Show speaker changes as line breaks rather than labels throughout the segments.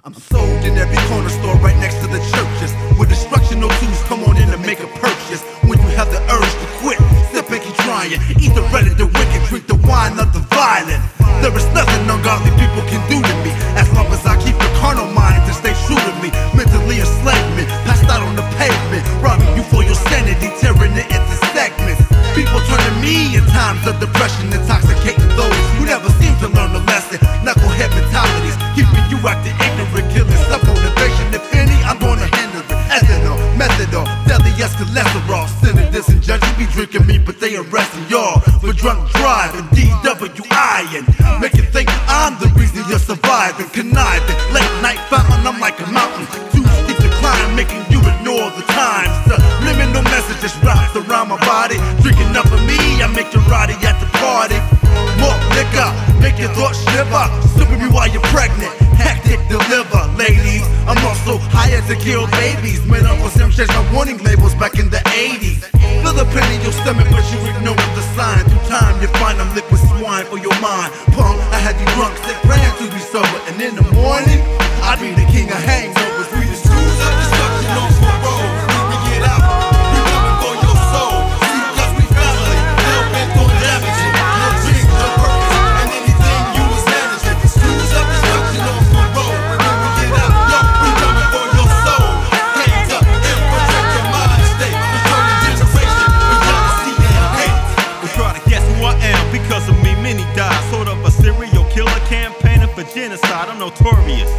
I'm sold in every corner store right next to the churches, where destructional tools come on in to make a purchase. When you have the urge to quit, step and keep trying. Eat the bread of the wicked, drink the wine of the violent. There is nothing ungodly people can do to me, as long as I keep the carnal mind to stay true to me. Mentally enslavement, passed out on the pavement, robbing you for your sanity, tearing it into segments. People turn to me in times of depression, intoxicating those who never seem to learn the lesson. Knucklehead mentalities, keeping you acting ignorant, killing self-motivation. If any, I'm gonna hinder it. Ethanol, methadol, deadly as cholesterol. Senators and judges be drinking me, but they arresting y'all for drunk driving, DWI-ing, making think I'm the reason you're surviving. Conniving, late night fountain, I'm like a mountain, too steep to climb, making you ignore the times. Subliminal messages wrapped around my body. Drinking up of me, I make you rowdy at the party. More liquor, make your thoughts shiver. Sipping me while you're pregnant, hectic deliver. Ladies, I'm also hired to kill babies. Made up for some changed my warning labels back in the 80s. Feel the pain in your stomach, but you ignore the sign. Through time, you find I'm liquid swine for your mind. Punk, I had you drunk, sick, praying to be sober. And in the morning, I be the king of hangovers. We the schools of destruction on parole. When we get out, we coming for your soul. See, cause we family, hell bent on damaging. No dreams, no purpose, and anything you was managing. The schools of destruction on parole. When we get out, yo, we coming for your soul. Hands up and protect your mind state. Returning generation with jealousy and hate.
They try to guess who I am, because of me many die. Sort of a serial killer campaigning for genocide. I'm notorious,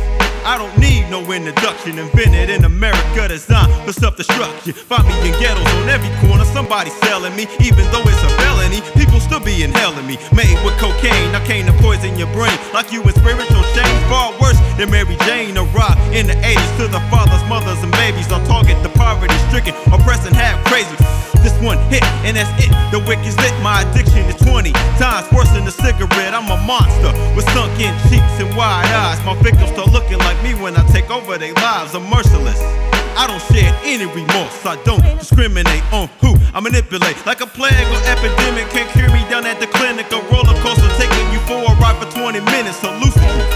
I don't need no introduction. Invented in America, designed for self-destruction. Find me in ghettos on every corner, somebody selling me. Even though it's a felony, people still be inhaling me. Made with cocaine, I came to poison your brain. Like you in spiritual chains, far worse than Mary Jane. A rock in the 80s to the fathers, mothers, and babies. On target, the poverty-stricken, oppressing half crazy. This one hit, and that's it. The wicked's lit, my addiction is 20 times worse than a cigarette. I'm a monster with sunken cheeks and wide eyes. My victims start looking like me when I take over their lives. I'm merciless, I don't shed any remorse. I don't discriminate on who I manipulate. Like a plague or epidemic, can't cure me down at the clinic. A roller coaster taking you for a ride for 20 minutes. Hallucinate,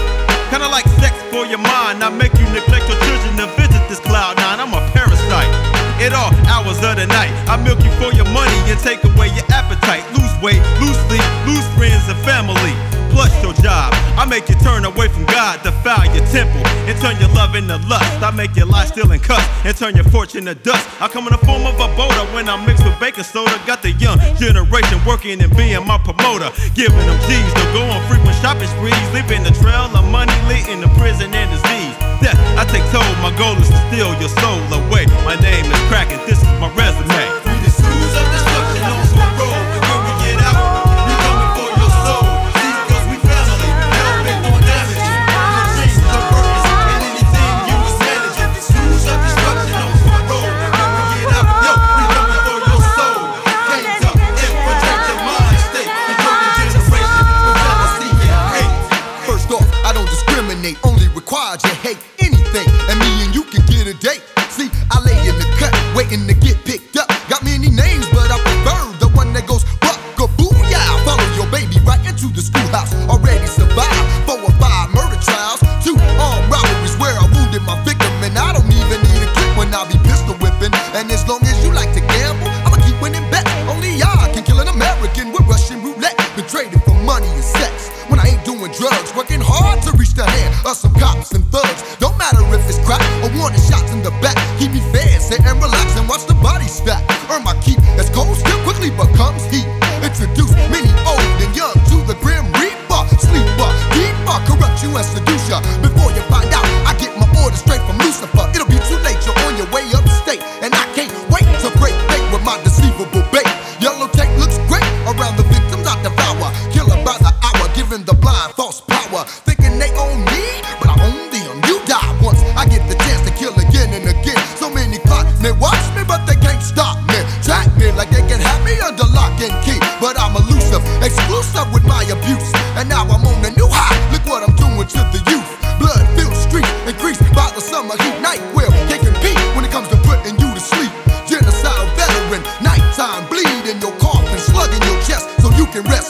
kinda like sex for your mind. I make you neglect your children to visit this cloud nine. I'm a parasite at all hours of the night. I milk you for your money and take away your appetite. Lose weight, lose sleep, lose friends and family. Plus your job, I make you turn away from God, defile your temple, and turn your love into lust. I make your life steal and cuss, and turn your fortune to dust. I come in the form of a boulder when I mix with baking soda. Got the young generation working and being my promoter, giving them G's to go on frequent shopping sprees, leaving the trail of money leading to prison and disease. Death, I take toll, my goal is to steal your soul away. My name is Kraken, this is my resume.
We the schools of destruction on parole. When we get out, we coming for your soul. See, cause we family, hell bent on damaging. No dreams, no purpose, and anything you was managing. The schools of destruction on parole. When we get out, yo, we coming for your soul. Hands up and protect your mind state. Returning generation with jealousy and hate.
First off, I don't discriminate, only require you hate anything, and me and you can get a date. See, I lay in the cut, waiting to get picked up. Got many names, but I prefer the one that goes buck-a-boo-yah. Follow your baby right into the schoolhouse. Already survived 4 or 5 murder trials, 2 armed robberies where I wounded my victim, and I don't even need a clip when I be pistol whipping. And as long as you like to gamble, I'ma keep winning bets. Only I can kill an American with Russian roulette. Been trading for money and sex when I ain't doing drugs, working hard to reach the hand of some cops and thugs. Don't matter if it's crack or wanting shots in the back. Keep me fed, sit and relax and watch the body stack. Earn my keep as cold still quickly becomes heat. Introduce many old and young to the grim reaper. Sleeper, deeper, corrupt you and seduce ya. Before you find out, I get my orders straight from Lucifer. It'll be too late, you're on your way upstate, and I can't wait to break bait with my deceivable bait. Yellow tape looks great around the victims I devour. Killer by the hour, giving the blind false power. Thinking they own me, but I own them. You die once, I get the chance to kill again and again. So many clock may watch me, but they can't stop me. Track me like they can have me under lock and key. But I'm elusive, exclusive with my abuse. And now I'm on a new high, look what I'm doing to the youth. Blood-filled streets, increased by the summer heat. Night will can't compete when it comes to putting you to sleep. Genocidal veteran, nighttime bleed in your coffin, slug in your chest so you can rest.